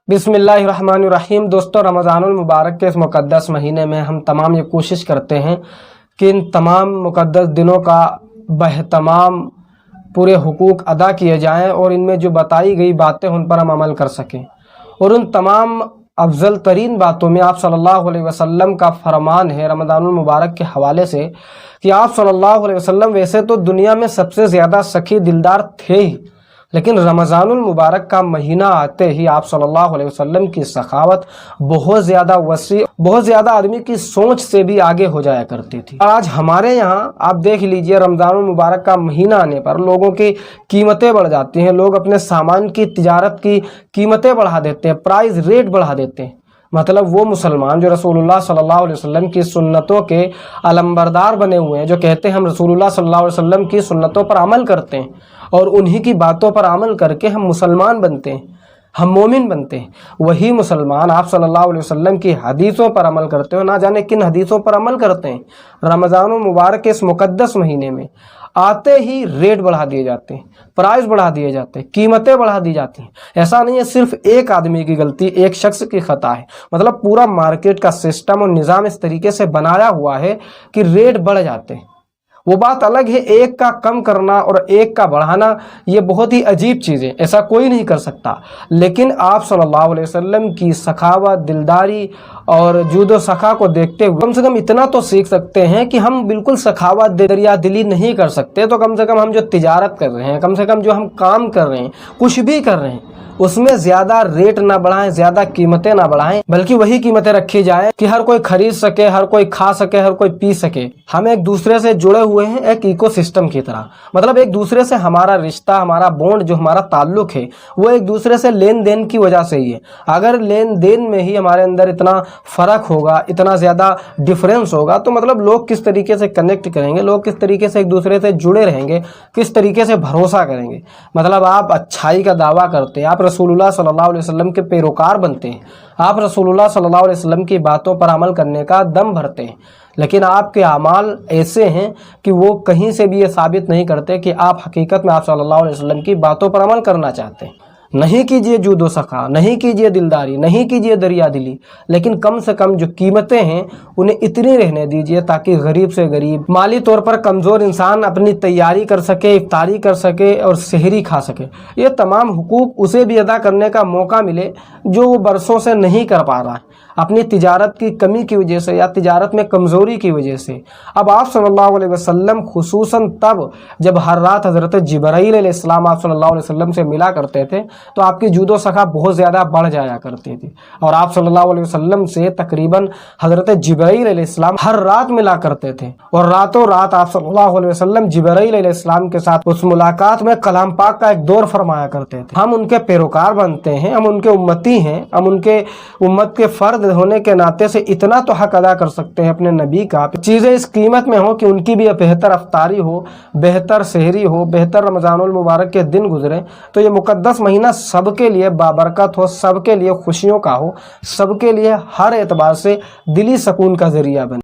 बिस्मिल्लाहिर्रहमानिर्रहीम। दोस्तों, रमज़ानुल मुबारक के इस मुक़द्दस महीने में हम तमाम ये कोशिश करते हैं कि इन तमाम मुक़द्दस दिनों का बहतमाम पूरे हुकूक अदा किए जाएं और इनमें जो बताई गई बातें उन पर हम अमल कर सकें। और उन तमाम अफजल तरीन बातों में आप सल्लल्लाहु अलैहि वसल्लम का फरमान है रमज़ानुल मुबारक के हवाले से कि आप सल्लल्लाहु अलैहि वसल्लम वैसे तो दुनिया में सबसे ज़्यादा सखी दिलदार थे ही, लेकिन रमज़ानुल मुबारक का महीना आते ही आप सल्लल्लाहु अलैहि वसल्लम की सखावत बहुत ज़्यादा वसी, बहुत ज़्यादा आदमी की सोच से भी आगे हो जाया करती थी। आज हमारे यहाँ आप देख लीजिए, रमज़ानुल मुबारक का महीना आने पर लोगों की कीमतें बढ़ जाती हैं। लोग अपने सामान की तिजारत की कीमतें बढ़ा देते हैं, प्राइस रेट बढ़ा देते हैं। मतलब वो मुसलमान जो रसूलुल्लाह सल्लल्लाहु अलैहि वसल्लम की सुन्नतों के अलंबरदार बने हुए हैं, जो कहते हैं हम रसूलुल्लाह सल्लल्लाहु अलैहि वसल्लम की सुन्नतों पर अमल करते हैं और उन्हीं की बातों पर अमल करके हम मुसलमान बनते हैं, हम मोमिन बनते हैं, वही मुसलमान आप सल्लल्लाहु अलैहि वसल्लम की हदीसों पर अमल करते हो, ना जाने किन हदीसों पर अमल करते हैं। रमज़ानुल मुबारक के इस मुक़द्दस महीने में आते ही रेट बढ़ा दिए जाते हैं, प्राइस बढ़ा दिए जाते हैं, कीमतें बढ़ा दी जाती हैं। ऐसा नहीं है सिर्फ एक आदमी की गलती, एक शख्स की खता है, मतलब पूरा मार्केट का सिस्टम और निज़ाम इस तरीके से बनाया हुआ है कि रेट बढ़ जाते हैं। वो बात अलग है, एक का कम करना और एक का बढ़ाना ये बहुत ही अजीब चीज़ है, ऐसा कोई नहीं कर सकता। लेकिन आप सल्लल्लाहु अलैहि वसल्लम की सखावत, दिलदारी और जूदो सखा को देखते हुए कम से कम इतना तो सीख सकते हैं कि हम बिल्कुल सखावत, दरिया दिली नहीं कर सकते, तो कम से कम हम जो तिजारत कर रहे हैं, कम से कम जो हम काम कर रहे हैं, कुछ भी कर रहे हैं, उसमें ज़्यादा रेट ना बढ़ाएं, ज़्यादा कीमतें ना बढ़ाएं, बल्कि वही कीमतें रखी जाएं कि हर कोई खरीद सके, हर कोई खा सके, हर कोई पी सके। हम एक दूसरे से जुड़े हुए हैं एक इकोसिस्टम की तरह, मतलब एक दूसरे से हमारा रिश्ता, हमारा बॉन्ड, जो हमारा ताल्लुक है वो एक दूसरे से लेन देन की वजह से ही है। अगर लेन देन में ही हमारे अंदर इतना फ़र्क होगा, इतना ज़्यादा डिफरेंस होगा, तो मतलब लोग किस तरीके से कनेक्ट करेंगे, लोग किस तरीके से एक दूसरे से जुड़े रहेंगे, किस तरीके से भरोसा करेंगे। मतलब आप अच्छाई का दावा करते हैं, आप रसूलुल्लाह सल्लल्लाहु अलैहि वसल्लम के पैरोकार बनते हैं, आप रसूलुल्लाह सल्लल्लाहु अलैहि वसल्लम की बातों पर अमल करने का दम भरते हैं, लेकिन आपके अमाल ऐसे हैं कि वो कहीं से भी ये साबित नहीं करते कि आप हकीकत में आप सल्लल्लाहु अलैहि वसल्लम की बातों पर अमल करना चाहते हैं। नहीं कीजिए जूदो सखा, नहीं कीजिए दिलदारी, नहीं कीजिए दरिया दिली, लेकिन कम से कम जो कीमतें हैं उन्हें इतनी रहने दीजिए ताकि गरीब से गरीब, माली तौर पर कमज़ोर इंसान अपनी तैयारी कर सके, इफ्तारी कर सके और सहरी खा सके। ये तमाम हुकूक उसे भी अदा करने का मौका मिले जो वो बरसों से नहीं कर पा रहा है, अपनी तिजारत की कमी की वजह से या तिजारत में कमज़ोरी की वजह से। अब आप सल्लल्लाहु अलैहि वसल्लम खुसूसन तब जब हर रात हज़रत जिब्राईल अलैहिस्सलाम आप सल्लल्लाहु अलैहि वसल्लम से मिला करते थे तो आपकी जूदो सखा बहुत ज़्यादा बढ़ जाया करती थी, और आप सल्लल्लाहु अलैहि वसल्लम से तकरीबन हज़रत जिब्राईल अलैहिस्सलाम हर रात मिला करते थे, और रातों रात आप सल्लल्लाहु अलैहि वसल्लम जिब्राईल अलैहिस्सलाम के साथ उस मुलाकात में कलाम पाक का एक दौर फरमाया करते थे। हम उनके पैरोकार बनते हैं, हम उनके उम्मती हैं, हम उनके उम्मत के फ़र्द होने के नाते से इतना तो हक अदा कर सकते हैं अपने नबी का, चीज़ें इस कीमत में हो कि उनकी भी बेहतर अफ्तारी हो, बेहतर सहरी हो, बेहतर रमज़ानुल मुबारक के दिन गुजरे, तो ये मुक़द्दस महीना सबके लिए बाबरकत हो, सबके लिए खुशियों का हो, सबके लिए हर एतबार से दिली सुकून का ज़रिया बने।